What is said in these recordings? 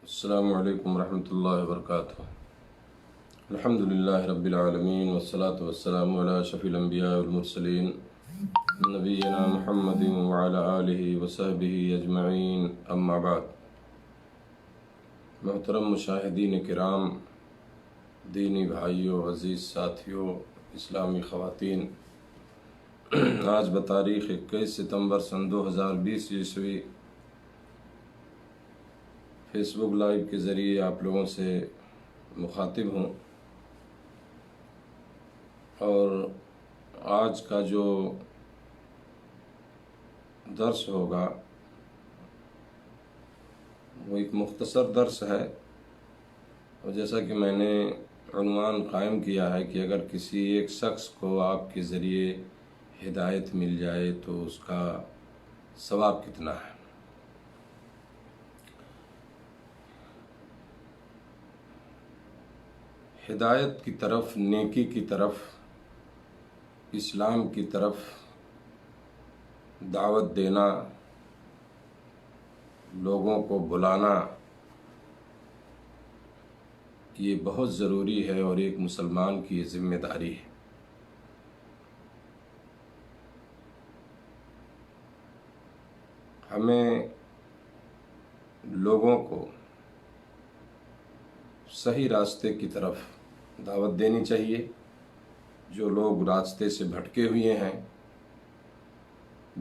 السلام علیکم ورحمۃ اللہ وبرکاتہ۔ الحمدللہ رب العالمین والصلاة والسلام علی اشرف الانبیاء والمرسلین نبینا محمد وعلی آلہ وصحبہ اجمعین، اما بعد۔ محترم مشاہدین کرام، دینی بھائیوں، عزیز ساتھیوں، اسلامی خواتین، آج بتاریخ 21 ستمبر سن 2020 عیسوی فیس بک لائیو کے ذریعے آپ لوگوں سے مخاطب ہوں، اور آج کا جو درس ہوگا وہ ایک مختصر درس ہے، اور جیسا کہ میں نے عنوان قائم کیا ہے کہ اگر کسی ایک شخص کو آپ کے ذریعے ہدایت مل جائے تو اس کا ثواب کتنا ہے۔ ہدایت کی طرف، نیکی کی طرف، اسلام کی طرف دعوت دینا، لوگوں کو بلانا، یہ بہت ضروری ہے اور ایک مسلمان کی یہ ذمہ داری ہے۔ ہمیں لوگوں کو صحیح راستے کی طرف دعوت دینی چاہیے۔ جو لوگ راستے سے بھٹکے ہوئے ہیں،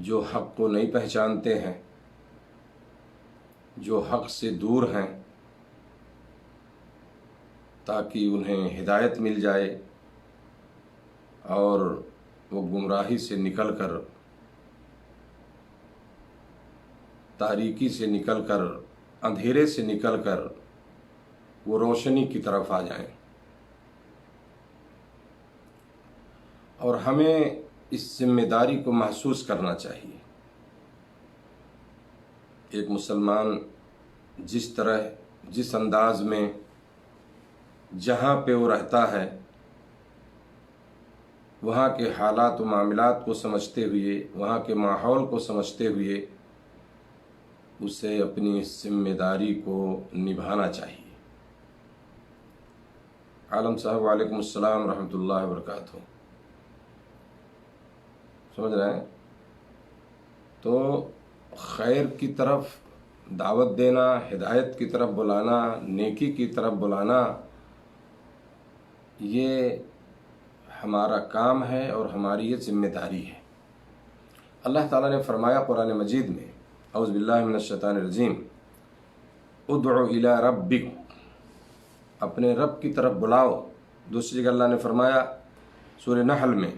جو حق کو نہیں پہچانتے ہیں، جو حق سے دور ہیں، تاکہ انہیں ہدایت مل جائے اور وہ گمراہی سے نکل کر، تاریکی سے نکل کر، اندھیرے سے نکل کر وہ روشنی کی طرف آ جائیں۔ اور ہمیں اس ذمہ داری کو محسوس کرنا چاہیے۔ ایک مسلمان جس طرح، جس انداز میں، جہاں پہ وہ رہتا ہے، وہاں کے حالات و معاملات کو سمجھتے ہوئے، وہاں کے ماحول کو سمجھتے ہوئے اسے اپنی ذمہ داری کو نبھانا چاہیے۔ عالم صاحب وعلیکم السلام ورحمۃ اللہ وبرکاتہ۔ سمجھ رہے ہیں؟ تو خیر کی طرف دعوت دینا، ہدایت کی طرف بلانا، نیکی کی طرف بلانا، یہ ہمارا کام ہے اور ہماری یہ ذمہ داری ہے۔ اللہ تعالیٰ نے فرمایا قرآن مجید میں، اعوذ باللہ من الشیطان الرجیم، ادعو الی ربک، اپنے رب کی طرف بلاؤ۔ دوسری جگہ اللہ نے فرمایا سورہ نحل میں،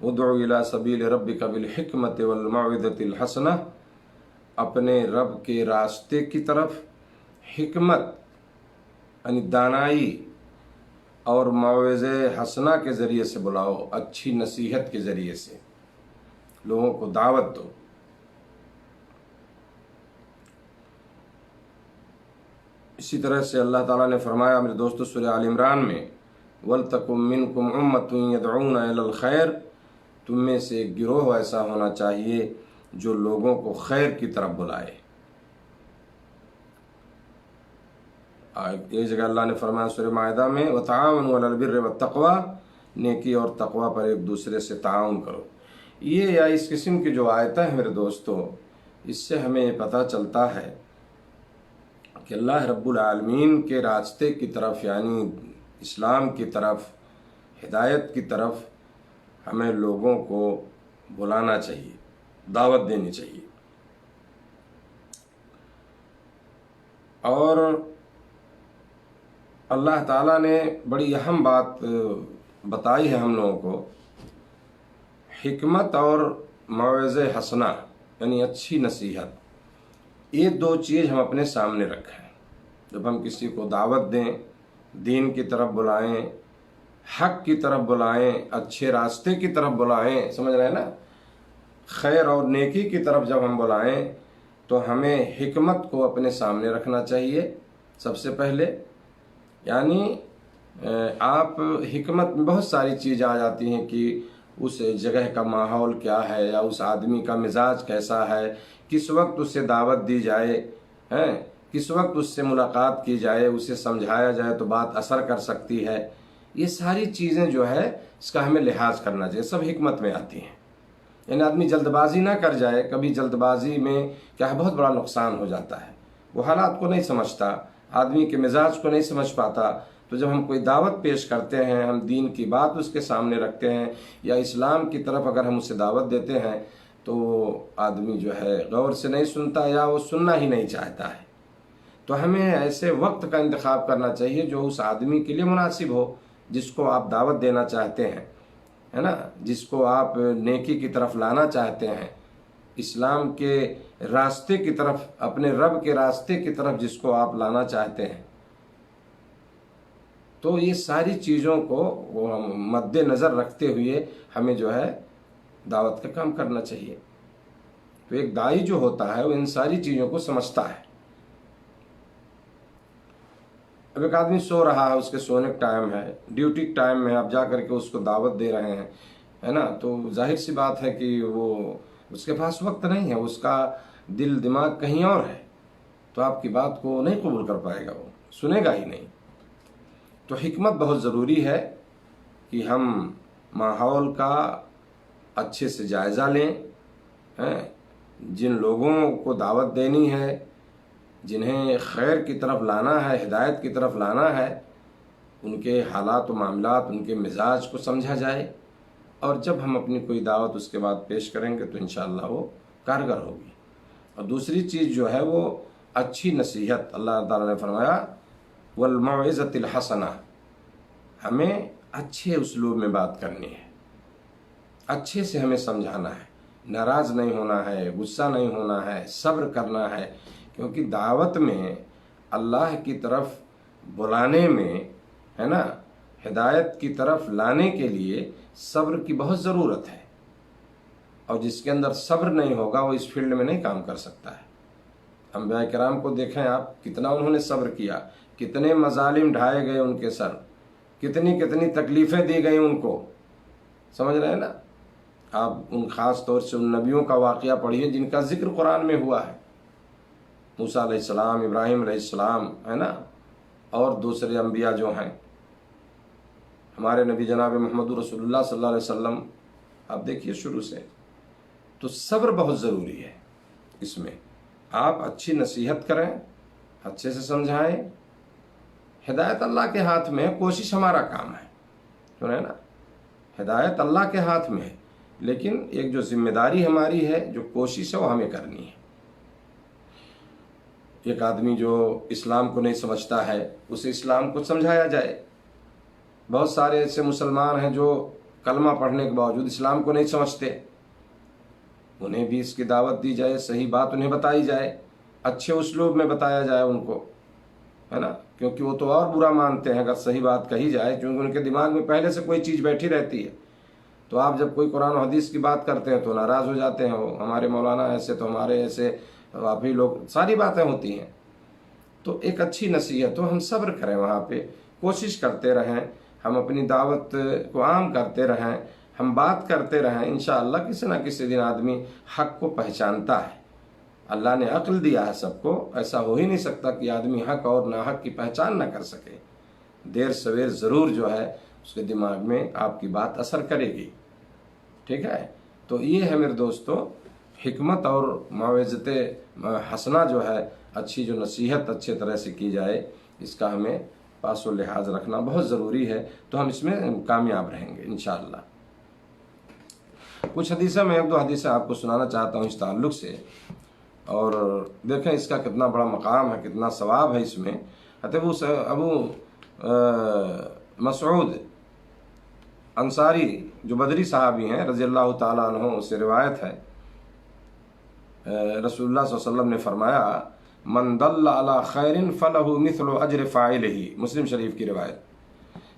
ادعو الی سبیل ربک بالحکمت والموعظۃ الحسنہ، اپنے رب کے راستے کی طرف حکمت یعنی دانائی اور موعظہ حسنہ کے ذریعے سے بلاؤ، اچھی نصیحت کے ذریعے سے لوگوں کو دعوت دو۔ اسی طرح سے اللہ تعالیٰ نے فرمایا میرے دوستو سورہ آل عمران میں، وَلْتَكُن مِّنكُمْ أُمَّةٌ يَدْعُونَ إِلَى الْخَيْرِ، تم میں سے ایک گروہ ایسا ہونا چاہیے جو لوگوں کو خیر کی طرف بلائے۔ ایک جگہ اللہ نے فرمایا سورہ مائدہ میں، وَتَعَاوَنُوا عَلَى الْبِرِّ وَالتَّقْوَىٰ، نیکی اور تقوی پر ایک دوسرے سے تعاون کرو۔ یہ یا اس قسم کی جو آیتیں ہیں میرے دوستو، اس سے ہمیں پتہ چلتا ہے کہ اللہ رب العالمین کے راستے کی طرف، یعنی اسلام کی طرف، ہدایت کی طرف ہمیں لوگوں کو بلانا چاہیے، دعوت دینی چاہیے۔ اور اللہ تعالیٰ نے بڑی اہم بات بتائی ہے ہم لوگوں کو، حکمت اور موعظہ حسنہ یعنی اچھی نصیحت، یہ دو چیز ہم اپنے سامنے رکھیں۔ جب ہم کسی کو دعوت دیں، دین کی طرف بلائیں، حق کی طرف بلائیں، اچھے راستے کی طرف بلائیں، سمجھ رہے ہیں نا، خیر اور نیکی کی طرف جب ہم بلائیں تو ہمیں حکمت کو اپنے سامنے رکھنا چاہیے سب سے پہلے۔ یعنی آپ حکمت میں بہت ساری چیزیں آ جاتی ہیں کہ اس جگہ کا ماحول کیا ہے، یا اس آدمی کا مزاج کیسا ہے، کس وقت اسے دعوت دی جائے، کس وقت اس سے ملاقات کی جائے، اسے سمجھایا جائے تو بات اثر کر سکتی ہے، یہ ساری چیزیں جو ہے اس کا ہمیں لحاظ کرنا چاہیے، سب حکمت میں آتی ہیں۔ یعنی آدمی جلد بازی نہ کر جائے، کبھی جلد بازی میں کیا ہے بہت بڑا نقصان ہو جاتا ہے، وہ حالات کو نہیں سمجھتا، آدمی کے مزاج کو نہیں سمجھ پاتا۔ تو جب ہم کوئی دعوت پیش کرتے ہیں، ہم دین کی بات اس کے سامنے رکھتے ہیں یا اسلام کی طرف اگر ہم اسے دعوت دیتے ہیں تو آدمی جو ہے غور سے نہیں سنتا یا وہ سننا ہی نہیں چاہتا ہے۔ تو ہمیں ایسے وقت کا انتخاب کرنا چاہیے جو اس آدمی کے لیے مناسب ہو، جس کو آپ دعوت دینا چاہتے ہیں، ہے نا، جس کو آپ نیکی کی طرف لانا چاہتے ہیں، اسلام کے راستے کی طرف، اپنے رب کے راستے کی طرف جس کو آپ لانا چاہتے ہیں۔ تو یہ ساری چیزوں کو مد نظر رکھتے ہوئے ہمیں جو ہے دعوت کا کام کرنا چاہیے۔ تو ایک داعی جو ہوتا ہے وہ ان ساری چیزوں کو سمجھتا ہے۔ اب ایک آدمی سو رہا ہے، اس کے سونے کا ٹائم ہے، ڈیوٹی کا ٹائم ہے، آپ جا کر کے اس کو دعوت دے رہے ہیں، ہے نا، تو ظاہر سی بات ہے کہ وہ اس کے پاس وقت نہیں ہے، اس کا دل دماغ کہیں اور ہے، تو آپ کی بات کو نہیں قبول کر پائے گا، وہ سنے گا ہی نہیں۔ تو حکمت بہت ضروری ہے کہ ہم ماحول کا اچھے سے جائزہ لیں، جن لوگوں کو دعوت دینی ہے، جنہیں خیر کی طرف لانا ہے، ہدایت کی طرف لانا ہے، ان کے حالات و معاملات، ان کے مزاج کو سمجھا جائے، اور جب ہم اپنی کوئی دعوت اس کے بعد پیش کریں گے تو انشاءاللہ وہ کارگر ہوگی۔ اور دوسری چیز جو ہے وہ اچھی نصیحت، اللہ تعالیٰ نے فرمایا والموعظۃ الحسنہ، ہمیں اچھے اسلوب میں بات کرنی ہے، اچھے سے ہمیں سمجھانا ہے، ناراض نہیں ہونا ہے، غصہ نہیں ہونا ہے، صبر کرنا ہے، کیونکہ دعوت میں اللہ کی طرف بلانے میں، ہے نا، ہدایت کی طرف لانے کے لیے صبر کی بہت ضرورت ہے، اور جس کے اندر صبر نہیں ہوگا وہ اس فیلڈ میں نہیں کام کر سکتا ہے۔ انبیاء کرام کو دیکھیں آپ، کتنا انہوں نے صبر کیا، کتنے مظالم ڈھائے گئے ان کے سر، کتنی کتنی تکلیفیں دی گئیں ان کو، سمجھ رہے ہیں نا۔ آپ ان خاص طور سے ان نبیوں کا واقعہ پڑھیے جن کا ذکر قرآن میں ہوا ہے، موسیٰ علیہ السلام، ابراہیم علیہ السلام، ہے نا، اور دوسرے انبیاء جو ہیں، ہمارے نبی جناب محمد رسول اللہ صلی اللہ علیہ وسلم، آپ دیکھیے شروع سے۔ تو صبر بہت ضروری ہے اس میں، آپ اچھی نصیحت کریں، اچھے سے سمجھائیں، ہدایت اللہ کے ہاتھ میں ہے، کوشش ہمارا کام ہے، سنیں نا، ہدایت اللہ کے ہاتھ میں ہے، لیکن ایک جو ذمہ داری ہماری ہے، جو کوشش ہے وہ ہمیں کرنی ہے۔ ایک آدمی جو اسلام کو نہیں سمجھتا ہے، اسے اسلام کو سمجھایا جائے۔ بہت سارے ایسے مسلمان ہیں جو کلمہ پڑھنے کے باوجود اسلام کو نہیں سمجھتے، انہیں بھی اس کی دعوت دی جائے، صحیح بات انہیں بتائی جائے، اچھے اسلوب میں بتایا جائے ان کو، ہے نا، کیونکہ وہ تو اور برا مانتے ہیں اگر صحیح بات کہی جائے، کیونکہ ان کے دماغ میں پہلے سے کوئی چیز بیٹھی رہتی ہے۔ تو آپ جب کوئی قرآن و حدیث کی بات کرتے ہیں تو ناراض ہو جاتے ہیں، وہ ہمارے مولانا ایسے تو ہمارے ایسے، آپ ہی لوگ، ساری باتیں ہوتی ہیں۔ تو ایک اچھی نصیحت ہو، ہم صبر کریں، وہاں پہ کوشش کرتے رہیں، ہم اپنی دعوت کو عام کرتے رہیں، ہم بات کرتے رہیں، انشاءاللہ کسی نہ کسی دن آدمی حق کو پہچانتا ہے۔ اللہ نے عقل دیا ہے سب کو، ایسا ہو ہی نہیں سکتا کہ آدمی حق اور ناحق کی پہچان نہ کر سکے۔ دیر سویر ضرور جو ہے اس کے دماغ میں آپ کی بات اثر کرے گی، ٹھیک ہے۔ تو یہ ہے میرے دوستو، حکمت اور موعظت حسنہ جو ہے، اچھی جو نصیحت اچھے طرح سے کی جائے، اس کا ہمیں پاس و لحاظ رکھنا بہت ضروری ہے، تو ہم اس میں کامیاب رہیں گے انشاءاللہ۔ کچھ حدیثیں، میں ایک دو حدیثیں آپ کو سنانا چاہتا ہوں اس تعلق سے، اور دیکھیں اس کا کتنا بڑا مقام ہے، کتنا ثواب ہے اس میں۔ ابو مسعود انصاری جو بدری صحابی ہیں رضی اللہ تعالیٰ عنہ، سے روایت ہے، رسول اللہ صلی اللہ علیہ وسلم نے فرمایا من دل علی خیر فلہ مثل اجر فاعلہ، مسلم شریف کی روایت،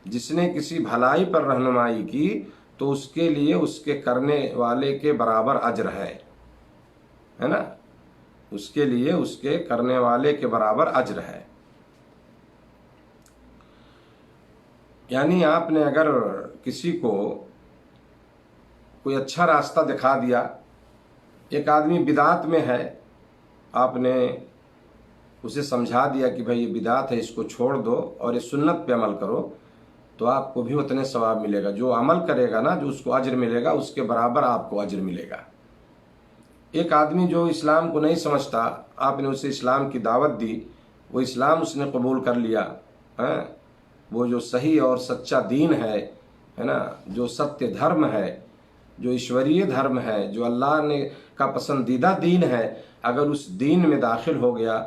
جس نے کسی بھلائی پر رہنمائی کی تو اس کے لیے اس کے کرنے والے کے برابر اجر ہے نا، اس کے لیے اس کے کرنے والے کے برابر اجر ہے۔ یعنی آپ نے اگر کسی کو کوئی اچھا راستہ دکھا دیا، ایک آدمی بدعت میں ہے، آپ نے اسے سمجھا دیا کہ بھائی یہ بدعت ہے، اس کو چھوڑ دو اور یہ سنت پہ عمل کرو، تو آپ کو بھی اتنے ثواب ملے گا۔ جو عمل کرے گا نا، جو اس کو اجر ملے گا، اس کے برابر آپ کو اجر ملے گا۔ ایک آدمی جو اسلام کو نہیں سمجھتا، آپ نے اسے اسلام کی دعوت دی، وہ اسلام اس نے قبول کر لیا، وہ جو صحیح اور سچا دین ہے نا، جو ستیہ دھرم ہے، جو ایشوریہ دھرم ہے، جو اللہ نے کا پسندیدہ دین ہے، اگر اس دین میں داخل ہو گیا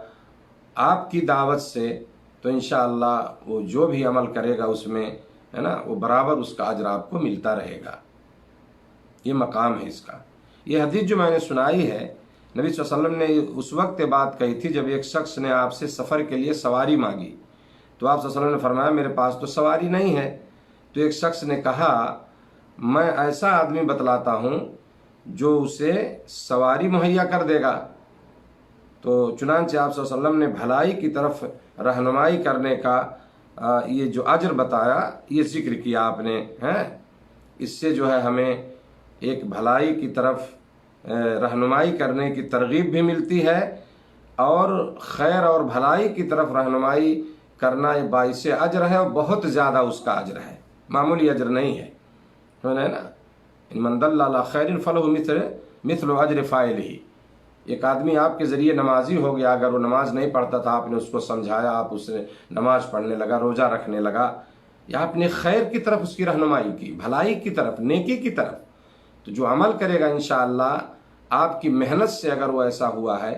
آپ کی دعوت سے، تو انشاءاللہ وہ جو بھی عمل کرے گا اس میں ہے نا، وہ برابر اس کا اجر آپ کو ملتا رہے گا۔ یہ مقام ہے اس کا۔ یہ حدیث جو میں نے سنائی ہے، نبی صلی اللہ علیہ وسلم نے اس وقت بات کہی تھی جب ایک شخص نے آپ سے سفر کے لیے سواری مانگی، تو آپ صلی اللہ علیہ وسلم نے فرمایا میرے پاس تو سواری نہیں ہے۔ تو ایک شخص نے کہا میں ایسا آدمی بتلاتا ہوں جو اسے سواری مہیا کر دے گا۔ تو چنانچہ آپ صلی اللہ علیہ وسلم نے بھلائی کی طرف رہنمائی کرنے کا یہ جو اجر بتایا، یہ ذکر کیا آپ نے، اس سے جو ہے ہمیں ایک بھلائی کی طرف رہنمائی کرنے کی ترغیب بھی ملتی ہے، اور خیر اور بھلائی کی طرف رہنمائی کرنا یہ باعث اجر ہے، اور بہت زیادہ اس کا اجر ہے، معمولی اجر نہیں ہے نا۔ من دل علی خیر فلہ مثل اجر فاعلہ۔ ایک آدمی آپ کے ذریعے نمازی ہو گیا، اگر وہ نماز نہیں پڑھتا تھا، آپ نے اس کو سمجھایا، آپ اسے نماز پڑھنے لگا، روزہ رکھنے لگا، یا آپ نے خیر کی طرف اس کی رہنمائی کی، بھلائی کی طرف، نیکی کی طرف، تو جو عمل کرے گا انشاءاللہ آپ کی محنت سے اگر وہ ایسا ہوا ہے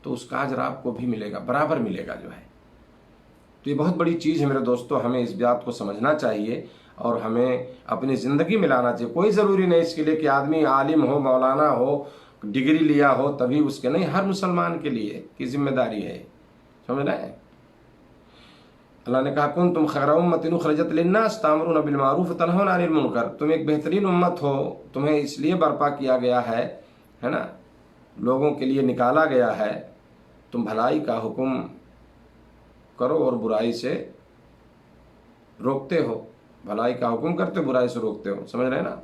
تو اس کا اجر آپ کو بھی ملے گا، برابر ملے گا جو ہے۔ تو یہ بہت بڑی چیز ہے میرے دوستو، ہمیں اس بات کو سمجھنا چاہیے اور ہمیں اپنی زندگی میں لانا چاہیے۔ کوئی ضروری نہیں اس کے لیے کہ آدمی عالم ہو، مولانا ہو، ڈگری لیا ہو تبھی اس کے، نہیں، ہر مسلمان کے لیے کی ذمہ داری ہے، سمجھ رہے ہیں؟ اللہ نے کہا کنتم خیر امۃ اخرجت للناس تأمرون بالمعروف وتنہون عن المنکر، تم ایک بہترین امت ہو، تمہیں اس لیے برپا کیا گیا ہے نا، لوگوں کے لیے نکالا گیا ہے، تم بھلائی کا حکم کرو اور برائی سے روکتے ہو، بھلائی کا حکم کرتے برائی سے روکتے ہو، سمجھ رہے ہیں نا؟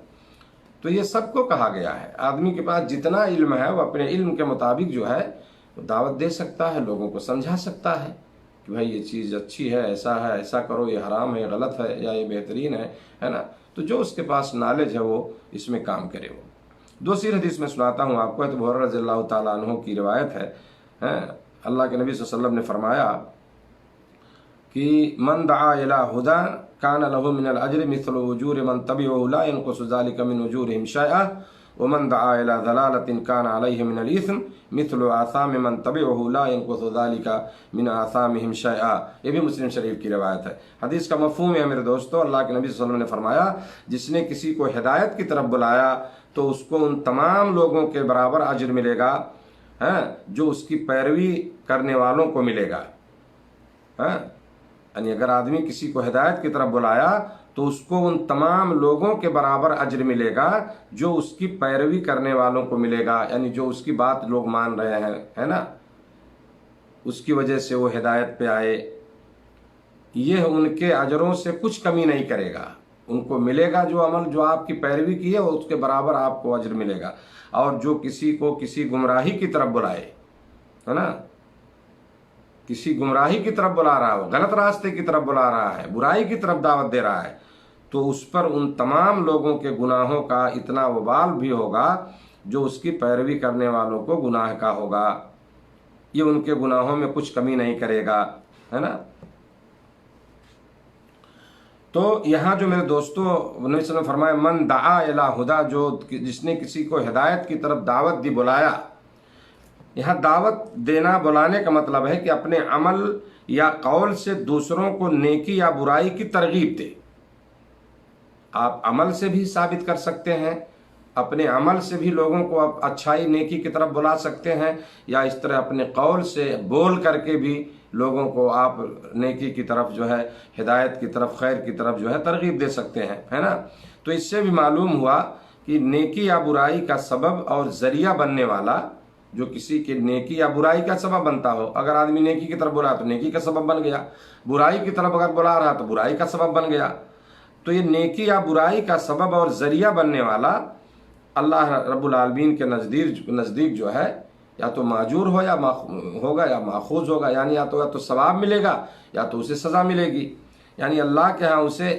تو یہ سب کو کہا گیا ہے۔ آدمی کے پاس جتنا علم ہے وہ اپنے علم کے مطابق جو ہے وہ دعوت دے سکتا ہے، لوگوں کو سمجھا سکتا ہے کہ بھائی یہ چیز اچھی ہے، ایسا کرو، یہ حرام ہے، غلط ہے، یا یہ بہترین ہے نا۔ تو جو اس کے پاس نالج ہے وہ اس میں کام کرے۔ وہ دوسری حدیث میں سناتا ہوں آپ کو، ابو ہریرہ رضی اللہ تعالیٰ عنہ کی روایت ہے، اللہ کے نبی صلی اللہ علیہ وسلم نے فرمایا کہ من دعا الی ھدی کان لہ من الاجر مثل اجور من تبعہ لا ينقص ذلك من اجورهم شیئا ومن دعا الی ضلالۃ کان علیہ من الاثم مثل آثام من تبعہ لا ينقص ذلك من آثامهم شیئا۔ یہ بھی مسلم شریف کی روایت ہے۔ حدیث کا مفہوم ہے میرے دوستو، اللہ کے نبی صلی اللہ علیہ وسلم نے فرمایا جس نے کسی کو ہدایت کی طرف بلایا تو اس کو ان تمام لوگوں کے برابر اجر ملے گا جو اس کی پیروی کرنے والوں کو ملے گا۔ یعنی اگر آدمی کسی کو ہدایت کی طرف بلایا تو اس کو ان تمام لوگوں کے برابر اجر ملے گا جو اس کی پیروی کرنے والوں کو ملے گا، یعنی جو اس کی بات لوگ مان رہے ہیں، ہے نا، اس کی وجہ سے وہ ہدایت پہ آئے، یہ ان کے اجروں سے کچھ کمی نہیں کرے گا، ان کو ملے گا جو عمل جو آپ کی پیروی کی ہے اس کے برابر آپ کو اجر ملے گا۔ اور جو کسی کو کسی گمراہی کی طرف بلائے، ہے نا، کسی گمراہی کی طرف بلا رہا ہو، غلط راستے کی طرف بلا رہا ہے، برائی کی طرف دعوت دے رہا ہے، تو اس پر ان تمام لوگوں کے گناہوں کا اتنا وبال بھی ہوگا جو اس کی پیروی کرنے والوں کو گناہ کا ہوگا، یہ ان کے گناہوں میں کچھ کمی نہیں کرے گا، ہے نا۔ تو یہاں جو میرے دوستو نبی صلی اللہ علیہ وسلم نے فرمایا من دعا الی ھدی، جو جس نے کسی کو ہدایت کی طرف دعوت دی، بلایا، یہاں دعوت دینا، بلانے کا مطلب ہے کہ اپنے عمل یا قول سے دوسروں کو نیکی یا برائی کی ترغیب دے۔ آپ عمل سے بھی ثابت کر سکتے ہیں، اپنے عمل سے بھی لوگوں کو اچھائی نیکی کی طرف بلا سکتے ہیں، یا اس طرح اپنے قول سے بول کر کے بھی لوگوں کو آپ نیکی کی طرف جو ہے، ہدایت کی طرف، خیر کی طرف جو ہے ترغیب دے سکتے ہیں، ہے نا۔ تو اس سے بھی معلوم ہوا کہ نیکی یا برائی کا سبب اور ذریعہ بننے والا، جو کسی کے نیکی یا برائی کا سبب بنتا ہو، اگر آدمی نیکی کی طرف بلا تو نیکی کا سبب بن گیا، برائی کی طرف اگر بلا رہا تو برائی کا سبب بن گیا۔ تو یہ نیکی یا برائی کا سبب اور ذریعہ بننے والا اللہ رب العالمین کے نزدیک جو ہے یا تو ماجور ہو یا ہوگا یا ماخوذ ہوگا، یعنی یا تو ثواب ملے گا یا تو اسے سزا ملے گی، یعنی اللہ کے ہاں اسے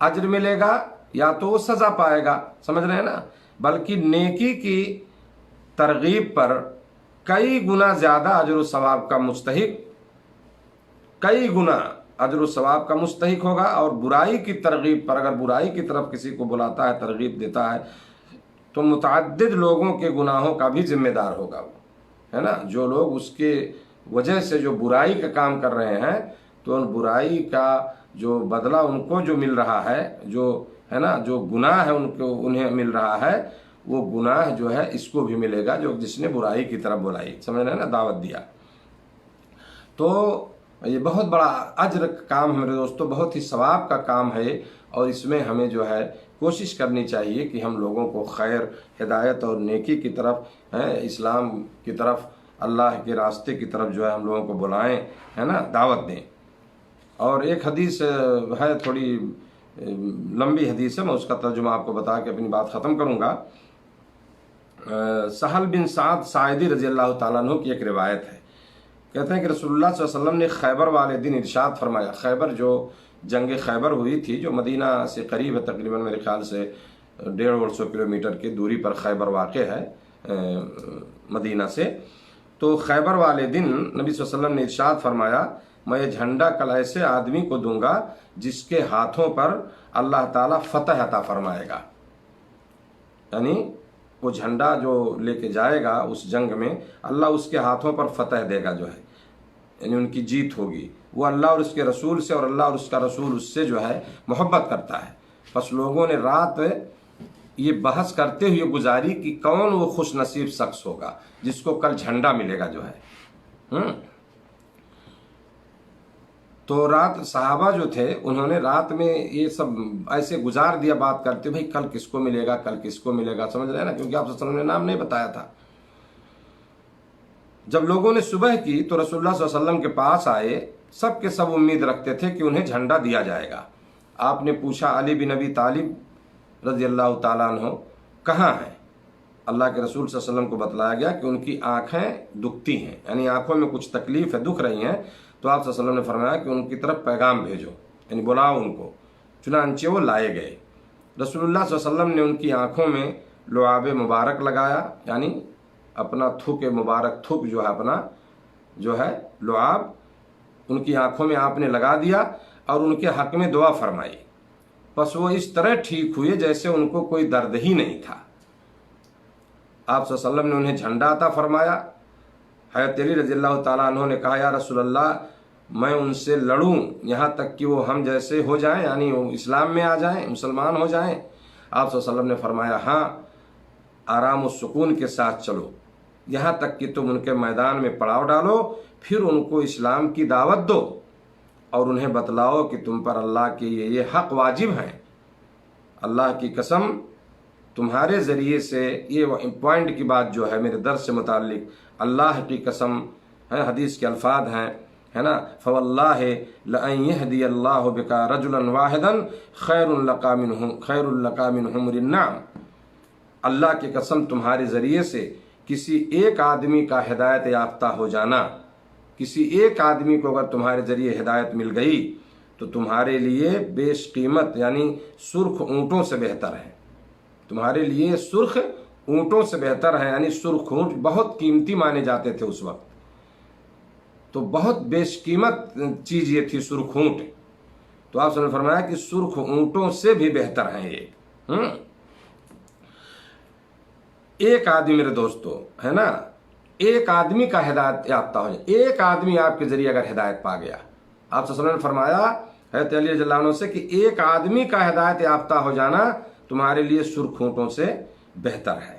اجر ملے گا یا تو وہ سزا پائے گا، سمجھ رہے ہیں نا؟ بلکہ نیکی کی ترغیب پر کئی گنا زیادہ اجر و ثواب کا مستحق، کئی گنا اجر و ثواب کا مستحق ہوگا، اور برائی کی ترغیب پر اگر برائی کی طرف کسی کو بلاتا ہے، ترغیب دیتا ہے، تو متعدد لوگوں کے گناہوں کا بھی ذمہ دار ہوگا وہ، ہے نا؟ جو لوگ اس کے وجہ سے جو برائی کا کام کر رہے ہیں، تو ان برائی کا جو بدلہ ان کو جو مل رہا ہے، جو ہے نا، جو گناہ ہے ان کو انہیں مل رہا ہے، وہ گناہ جو ہے اس کو بھی ملے گا جو جس نے برائی کی طرف بلائی، سمجھ رہے ہیں نا، دعوت دیا۔ تو یہ بہت بڑا اجر کا کام ہے میرے دوستو، بہت ہی ثواب کا کام ہے، اور اس میں ہمیں جو ہے کوشش کرنی چاہیے کہ ہم لوگوں کو خیر، ہدایت اور نیکی کی طرف، اسلام کی طرف، اللہ کے راستے کی طرف جو ہے ہم لوگوں کو بلائیں، ہے نا، دعوت دیں۔ اور ایک حدیث ہے، تھوڑی لمبی حدیث ہے، میں اس کا ترجمہ آپ کو بتا کے اپنی بات ختم کروں گا۔ سہل بن سعد ساعدی رضی اللہ تعالیٰ عنہ کی ایک روایت ہے، کہتے ہیں کہ رسول اللہ صلی اللہ علیہ وسلم نے خیبر والے دن ارشاد فرمایا، خیبر جو جنگ خیبر ہوئی تھی، جو مدینہ سے قریب ہے، تقریباً میرے خیال سے 150 کلومیٹر کی دوری پر خیبر واقع ہے مدینہ سے، تو خیبر والے دن نبی صلی اللہ علیہ وسلم نے ارشاد فرمایا، میں یہ جھنڈا کل ایسے آدمی کو دوں گا جس کے ہاتھوں پر اللہ تعالیٰ فتح عطا فرمائے گا، یعنی وہ جھنڈا جو لے کے جائے گا اس جنگ میں، اللہ اس کے ہاتھوں پر فتح دے گا، جو ہے یعنی ان کی جیت ہوگی۔ وہ اللہ اور اس کے رسول سے، اور اللہ اور اس کا رسول اس سے جو ہے محبت کرتا ہے۔ بس لوگوں نے رات یہ بحث کرتے ہوئے گزاری کہ کون وہ خوش نصیب شخص ہوگا جس کو کل جھنڈا ملے گا، جو ہے۔ تو رات صحابہ جو تھے انہوں نے رات میں یہ سب ایسے گزار دیا بات کرتے، بھائی کل کس کو ملے گا، کل کس کو ملے گا، سمجھ رہے ہیں نا، کیونکہ آپ صلی اللہ علیہ وسلم نے نام نہیں بتایا تھا۔ جب لوگوں نے صبح کی تو رسول اللہ صلی اللہ علیہ وسلم کے پاس آئے، سب کے سب امید رکھتے تھے کہ انہیں جھنڈا دیا جائے گا۔ آپ نے پوچھا علی بن ابی طالب رضی اللہ تعالیٰ عنہ کہاں ہیں؟ اللہ کے رسول صلی اللہ علیہ وسلم کو بتلایا گیا کہ ان کی آنکھیں دکھتی ہیں، یعنی آنکھوں میں کچھ تکلیف ہے، دکھ رہی ہیں۔ تو آپ صلی اللہ علیہ وسلم نے فرمایا کہ ان کی طرف پیغام بھیجو، یعنی بلاؤ ان کو۔ چنانچہ وہ لائے گئے۔ رسول اللہ صلی اللہ علیہ وسلم نے ان کی آنکھوں میں لعاب مبارک لگایا، یعنی اپنا تھوک مبارک، تھوک جو ہے اپنا جو ہے لعاب ان کی آنکھوں میں آپ نے لگا دیا، اور ان کے حق میں دعا فرمائی۔ بس وہ اس طرح ٹھیک ہوئے جیسے ان کو کوئی درد ہی نہیں تھا۔ آپ صلی اللہ علیہ وسلم نے انہیں جھنڈا عطا فرمایا۔ حضرت علی رضی اللہ تعالیٰ عنہ نے کہا، یا رسول اللہ، میں ان سے لڑوں یہاں تک کہ وہ ہم جیسے ہو جائیں، یعنی وہ اسلام میں آ جائیں، مسلمان ہو جائیں؟ آپ صلی اللہ علیہ وسلم نے فرمایا، ہاں، آرام و سکون کے ساتھ چلو، یہاں تک کہ تم ان کے میدان میں پڑاؤ ڈالو، پھر ان کو اسلام کی دعوت دو، اور انہیں بتلاؤ کہ تم پر اللہ کے یہ حق واجب ہیں۔ اللہ کی قسم، تمہارے ذریعے سے یہ پوائنٹ کی بات جو ہے میرے درس سے متعلق، اللہ کی قسم ہے، حدیث کے الفاظ ہیں، ہے نا، فواللہ لئن یہدی اللہ بکا رجلا واحدا خیر لک من حمر النعم، اللہ کی قسم تمہارے ذریعے سے کسی ایک آدمی کا ہدایت یافتہ ہو جانا، کسی ایک آدمی کو اگر تمہارے ذریعے ہدایت مل گئی تو تمہارے لیے بیش قیمت، یعنی سرخ اونٹوں سے بہتر ہے، تمہارے لیے سرخ اونٹوں سے بہتر ہے، یعنی سرخ اونٹ بہت قیمتی مانے جاتے تھے اس وقت، تو بہت بیش قیمت چیز یہ تھی سرخ اونٹ۔ تو آپ نے فرمایا کہ سرخ اونٹوں سے بھی بہتر ہیں یہ۔ ایک آدمی میرے دوستو، ہے نا، ایک آدمی کا ہدایت یافتہ ہو جائے، ایک آدمی آپ کے ذریعے اگر ہدایت پا گیا، آپ صلی اللہ علیہ وسلم نے فرمایا حضرت علی رضی اللہ عنہ سے کہ ایک آدمی کا ہدایت یافتہ ہو جانا تمہارے لیے سرخ اونٹوں سے بہتر ہے۔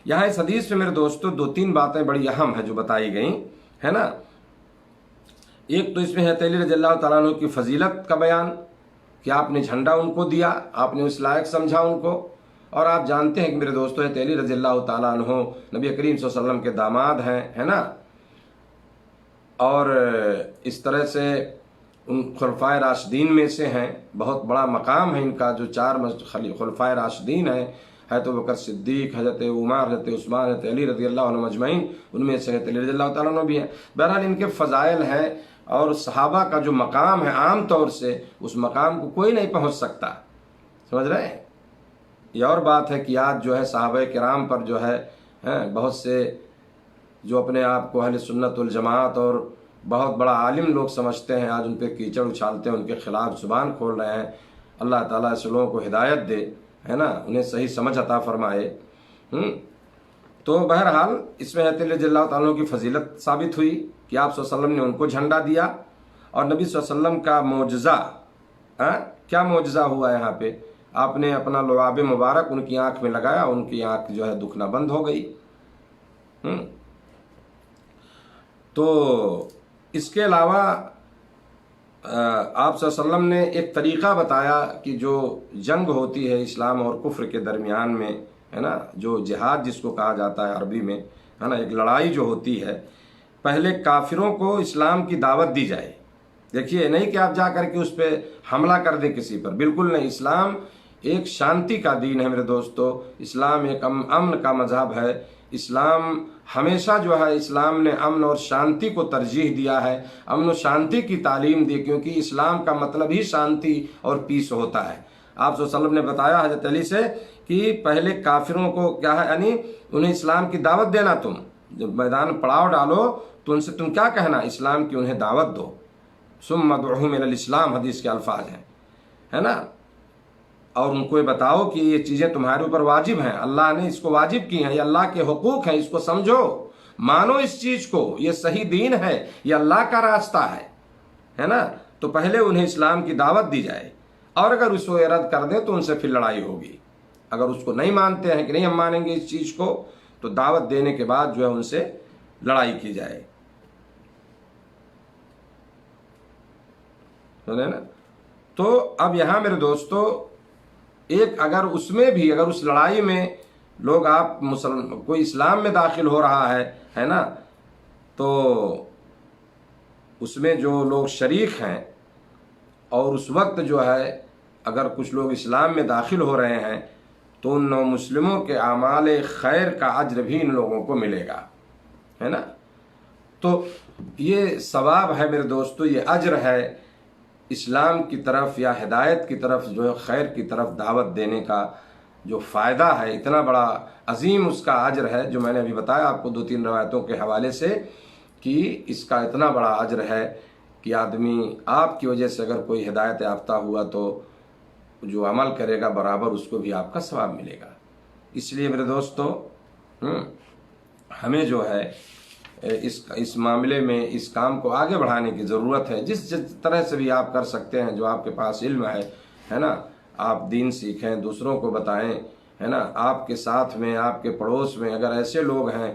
یہاں اس حدیث میں میرے دوستو دو تین باتیں بڑی اہم ہیں جو بتائی گئیں، ہے نا۔ ایک تو اس میں حضرت علی رضی اللہ تعالیٰ عنہ کی فضیلت کا بیان کہ آپ نے جھنڈا ان کو دیا، آپ نے اس لائق سمجھا ان کو، اور آپ جانتے ہیں کہ میرے دوستو حضرت علی رضی اللہ تعالیٰ عنہ نبی کریم صلی اللہ علیہ وسلم کے داماد ہیں، ہے نا، اور اس طرح سے ان خلفائے راشدین میں سے ہیں، بہت بڑا مقام ہے ان کا، جو 4 خلفائے راشدین ہیں، حضرت ابوبکر صدیق، حضرت عمر، حضرت عثمان، حضرت علی رضی اللہ عنہ اجمعین، ان میں سے حضرت علی رضی اللہ تعالیٰ عنہ بھی ہیں۔ بہرحال ان کے فضائل ہیں، اور صحابہ کا جو مقام ہے عام طور سے اس مقام کو کوئی نہیں پہنچ سکتا، سمجھ رہے ہیں۔ یہ اور بات ہے کہ آج جو ہے صحابہ کرام پر جو ہے بہت سے جو اپنے آپ کو اہل سنت والجماعت اور بہت بڑا عالم لوگ سمجھتے ہیں، آج ان پہ کیچڑ اچھالتے ہیں، ان کے خلاف زبان کھول رہے ہیں۔ اللہ تعالیٰ ایسے لوگوں کو ہدایت دے، ہے نا، انہیں صحیح سمجھ عطا فرمائے۔ تو بہرحال اس میں حضرت علی رضی اللہ تعالیٰ کی فضیلت ثابت ہوئی کہ آپ صلی اللہ علیہ وسلم نے ان کو جھنڈا دیا، اور نبی صلی اللہ علیہ وسلم کا معجزہ، کیا معجزہ ہوا یہاں پہ؟ آپ نے اپنا لعاب مبارک ان کی آنکھ میں لگایا، ان کی آنکھ جو ہے دکھنا بند ہو گئی۔ تو اس کے علاوہ آپ صلی اللہ علیہ وسلم نے ایک طریقہ بتایا کہ جو جنگ ہوتی ہے اسلام اور کفر کے درمیان میں، ہے نا، جو جہاد جس کو کہا جاتا ہے عربی میں، ہے نا، ایک لڑائی جو ہوتی ہے، پہلے کافروں کو اسلام کی دعوت دی جائے۔ دیکھیے، نہیں کہ آپ جا کر کے اس پہ حملہ کر دیں کسی پر، بالکل نہیں۔ اسلام ایک شانتی کا دین ہے میرے دوستو، اسلام ایک امن کا مذہب ہے۔ اسلام ہمیشہ جو ہے، اسلام نے امن اور شانتی کو ترجیح دیا ہے، امن و شانتی کی تعلیم دی، کیونکہ اسلام کا مطلب ہی شانتی اور پیس ہوتا ہے۔ آپ صلی اللہ علیہ وسلم نے بتایا حضرت علی سے کہ پہلے کافروں کو کیا ہے، یعنی انہیں اسلام کی دعوت دینا، تم جب میدان پڑاؤ ڈالو تو ان سے تم کیا کہنا، اسلام کی انہیں دعوت دو، ثم ادعوہم الی الاسلام، حدیث کے الفاظ ہیں، ہے نا، اور ان کو یہ بتاؤ کہ یہ چیزیں تمہارے اوپر واجب ہیں، اللہ نے اس کو واجب کی ہیں، یہ اللہ کے حقوق ہیں، اس کو سمجھو، مانو اس چیز کو، یہ صحیح دین ہے، یہ اللہ کا راستہ ہے نا۔ تو پہلے انہیں اسلام کی دعوت دی جائے، اور اگر اس کو رد کر دیں تو ان سے پھر لڑائی ہوگی۔ اگر اس کو نہیں مانتے ہیں کہ نہیں ہم مانیں گے اس چیز کو، تو دعوت دینے کے بعد جو ہے ان سے لڑائی کی جائے، سنے نا۔ تو اب یہاں میرے دوستو، ایک اگر اس میں بھی، اگر اس لڑائی میں لوگ آپ کوئی اسلام میں داخل ہو رہا ہے نا، تو اس میں جو لوگ شریک ہیں، اور اس وقت جو ہے اگر کچھ لوگ اسلام میں داخل ہو رہے ہیں، تو ان مسلموں کے اعمال خیر کا اجر بھی ان لوگوں کو ملے گا، ہے نا۔ تو یہ ثواب ہے میرے دوستو، یہ اجر ہے اسلام کی طرف یا ہدایت کی طرف، جو خیر کی طرف دعوت دینے کا جو فائدہ ہے، اتنا بڑا عظیم اس کا اجر ہے، جو میں نے ابھی بتایا آپ کو 2-3 روایتوں کے حوالے سے، کہ اس کا اتنا بڑا اجر ہے کہ آدمی آپ کی وجہ سے اگر کوئی ہدایت یافتہ ہوا تو جو عمل کرے گا برابر اس کو بھی آپ کا ثواب ملے گا۔ اس لیے میرے دوستو، ہمیں جو ہے اس معاملے میں اس کام کو آگے بڑھانے کی ضرورت ہے۔ جس طرح سے بھی آپ کر سکتے ہیں، جو آپ کے پاس علم ہے نا، آپ دین سیکھیں، دوسروں کو بتائیں، ہے نا۔ آپ کے ساتھ میں، آپ کے پڑوس میں اگر ایسے لوگ ہیں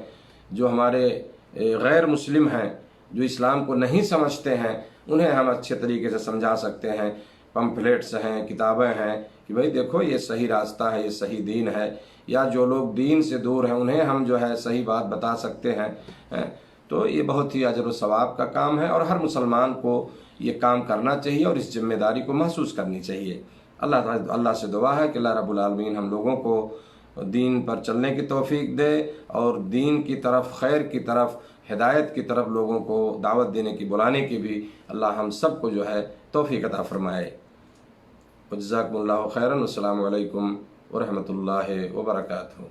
جو ہمارے غیر مسلم ہیں، جو اسلام کو نہیں سمجھتے ہیں، انہیں ہم اچھے طریقے سے سمجھا سکتے ہیں۔ پمفلیٹس ہیں، کتابیں ہیں کہ بھائی دیکھو یہ صحیح راستہ ہے، یہ صحیح دین ہے، یا جو لوگ دین سے دور ہیں انہیں ہم جو ہے صحیح بات بتا سکتے ہیں۔ تو یہ بہت ہی اجر و ثواب کا کام ہے، اور ہر مسلمان کو یہ کام کرنا چاہیے اور اس ذمہ داری کو محسوس کرنی چاہیے۔ اللہ سے دعا ہے کہ اللہ رب العالمین ہم لوگوں کو دین پر چلنے کی توفیق دے، اور دین کی طرف، خیر کی طرف، ہدایت کی طرف لوگوں کو دعوت دینے کی، بلانے کی بھی اللہ ہم سب کو جو ہے توفیق عطا فرمائے۔ جزاکم اللہ خیرا، السلام علیکم ورحمۃ اللہ وبرکاتہ۔